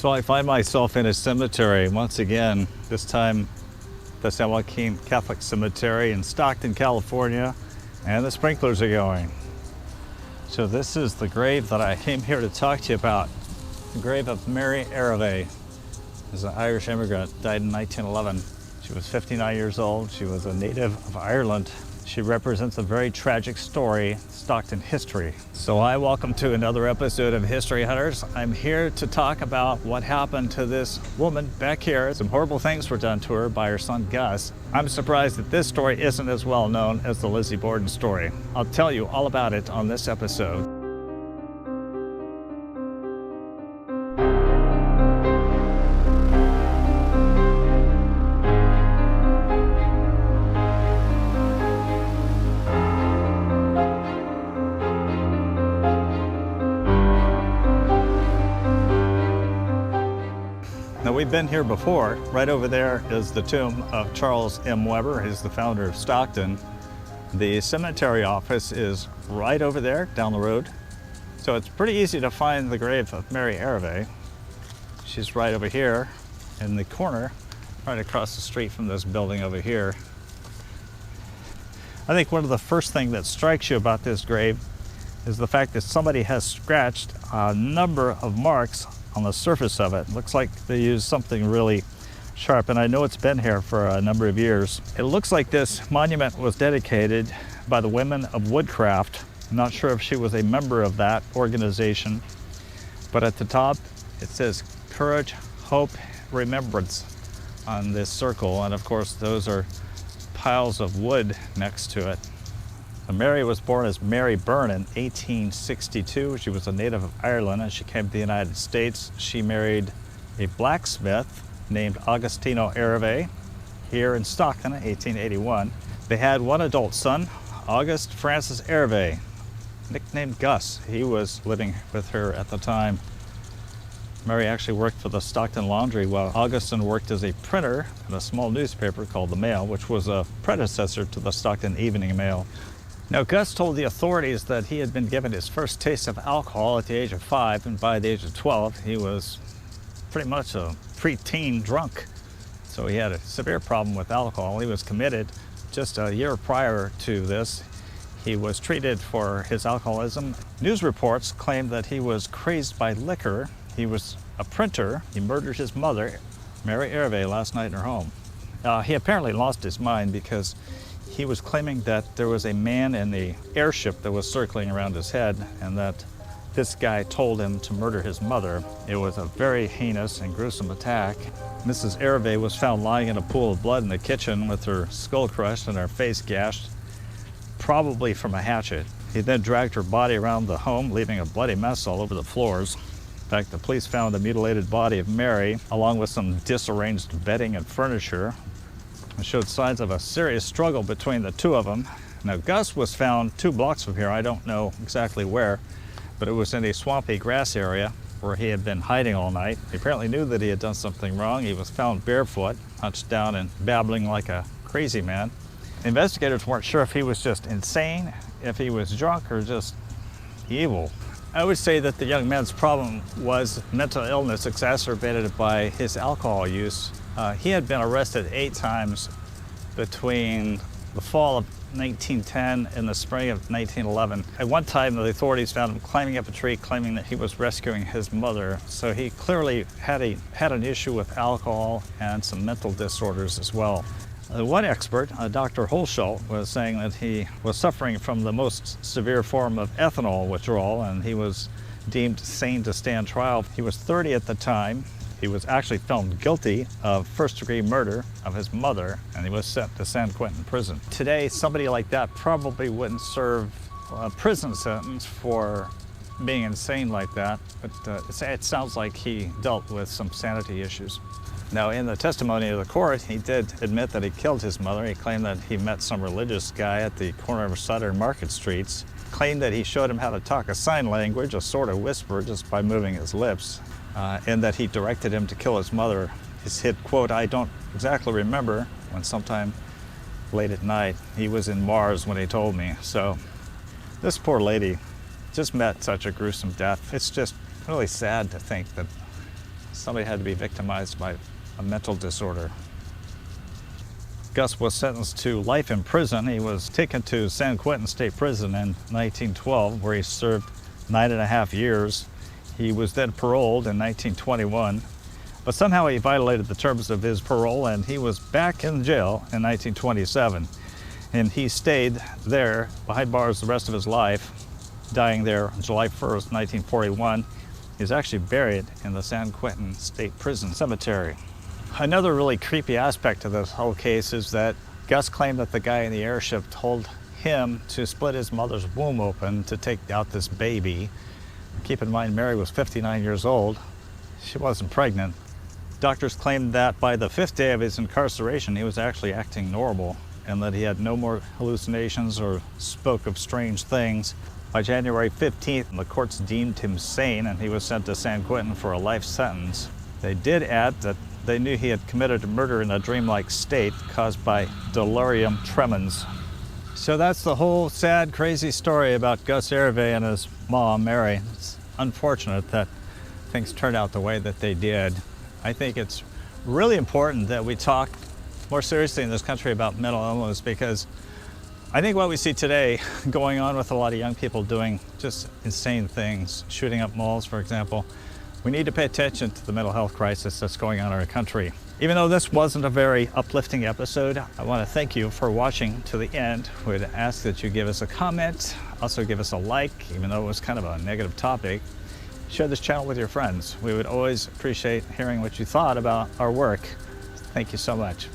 So I find myself in a cemetery once again, this time the San Joaquin Catholic Cemetery in Stockton, California, and the sprinklers are going. So this is the grave that I came here to talk to you about, the grave of Mary Arave. She's an Irish immigrant, died in 1911. She was 59 years old. She was a native of Ireland. She represents a very tragic story, Stockton history. So I welcome to another episode of History Hunters. I'm here to talk about what happened to this woman back here. Some horrible things were done to her by her son Gus. I'm surprised that this story isn't as well known as the Lizzie Borden story. I'll tell you all about it on this episode. Now, we've been here before. Right over there is the tomb of Charles M. Weber. He's the founder of Stockton. The cemetery office is right over there down the road. So it's pretty easy to find the grave of Mary Arave. She's right over here in the corner, right across the street from this building over here. I think one of the first things that strikes you about this grave is the fact that somebody has scratched a number of marks on the surface of it. Looks like they used something really sharp, and I know it's been here for a number of years. It looks like this monument was dedicated by the Women of Woodcraft. I'm not sure if she was a member of that organization, but at the top it says Courage, Hope, Remembrance on this circle, and of course those are piles of wood next to it. Mary was born as Mary Byrne in 1862. She was a native of Ireland and she came to the United States. She married a blacksmith named Augustino Arave here in Stockton in 1881. They had one adult son, August Francis Arave, nicknamed Gus. He was living with her at the time. Mary actually worked for the Stockton Laundry while Augustine worked as a printer in a small newspaper called The Mail, which was a predecessor to the Stockton Evening Mail. Now, Gus told the authorities that he had been given his first taste of alcohol at the age of 5, and by the age of 12, he was pretty much a preteen drunk. So he had a severe problem with alcohol. He was committed just a year prior to this. He was treated for his alcoholism. News reports claimed that he was crazed by liquor. He was a printer. He murdered his mother, Mary Arave, last night in her home. He apparently lost his mind because he was claiming that there was a man in the airship that was circling around his head and that this guy told him to murder his mother. It was a very heinous and gruesome attack. Mrs. Arave was found lying in a pool of blood in the kitchen with her skull crushed and her face gashed, probably from a hatchet. He then dragged her body around the home, leaving a bloody mess all over the floors. In fact, the police found the mutilated body of Mary, along with some disarranged bedding and furniture. It showed signs of a serious struggle between the two of them. Now, Gus was found 2 blocks from here. I don't know exactly where, but it was in a swampy grass area where he had been hiding all night. He apparently knew that he had done something wrong. He was found barefoot, hunched down and babbling like a crazy man. Investigators weren't sure if he was just insane, if he was drunk, or just evil. I would say that the young man's problem was mental illness exacerbated by his alcohol use. He had been arrested 8 times between the fall of 1910 and the spring of 1911. At one time, the authorities found him climbing up a tree, claiming that he was rescuing his mother. So he clearly had an issue with alcohol and some mental disorders as well. One expert, Dr. Holschult, was saying that he was suffering from the most severe form of ethanol withdrawal, and he was deemed sane to stand trial. He was 30 at the time. He was actually found guilty of first-degree murder of his mother, and he was sent to San Quentin prison. Today, somebody like that probably wouldn't serve a prison sentence for being insane like that, but it sounds like he dealt with some sanity issues. Now, in the testimony of the court, he did admit that he killed his mother. He claimed that he met some religious guy at the corner of Southern Market Streets, claimed that he showed him how to talk a sign language, a sort of whisper, just by moving his lips. And that he directed him to kill his mother. He said, quote, "I don't exactly remember," when sometime late at night. He was in Mars when he told me. So this poor lady just met such a gruesome death. It's just really sad to think that somebody had to be victimized by a mental disorder. Gus was sentenced to life in prison. He was taken to San Quentin State Prison in 1912, where he served 9.5 years. He was then paroled in 1921, but somehow he violated the terms of his parole and he was back in jail in 1927. And he stayed there behind bars the rest of his life, dying there on July 1st, 1941. He's actually buried in the San Quentin State Prison Cemetery. Another really creepy aspect of this whole case is that Gus claimed that the guy in the airship told him to split his mother's womb open to take out this baby. Keep in mind, Mary was 59 years old. She wasn't pregnant. Doctors claimed that by the 5th day of his incarceration, he was actually acting normal and that he had no more hallucinations or spoke of strange things. By January 15th, the courts deemed him sane and he was sent to San Quentin for a life sentence. They did add that they knew he had committed a murder in a dreamlike state caused by delirium tremens. So that's the whole sad, crazy story about Gus Arave and his mom, Mary. It's unfortunate that things turned out the way that they did. I think it's really important that we talk more seriously in this country about mental illness, because I think what we see today going on with a lot of young people doing just insane things, shooting up malls, for example, we need to pay attention to the mental health crisis that's going on in our country. Even though this wasn't a very uplifting episode, I want to thank you for watching to the end. We'd ask that you give us a comment, also give us a like, even though it was kind of a negative topic. Share this channel with your friends. We would always appreciate hearing what you thought about our work. Thank you so much.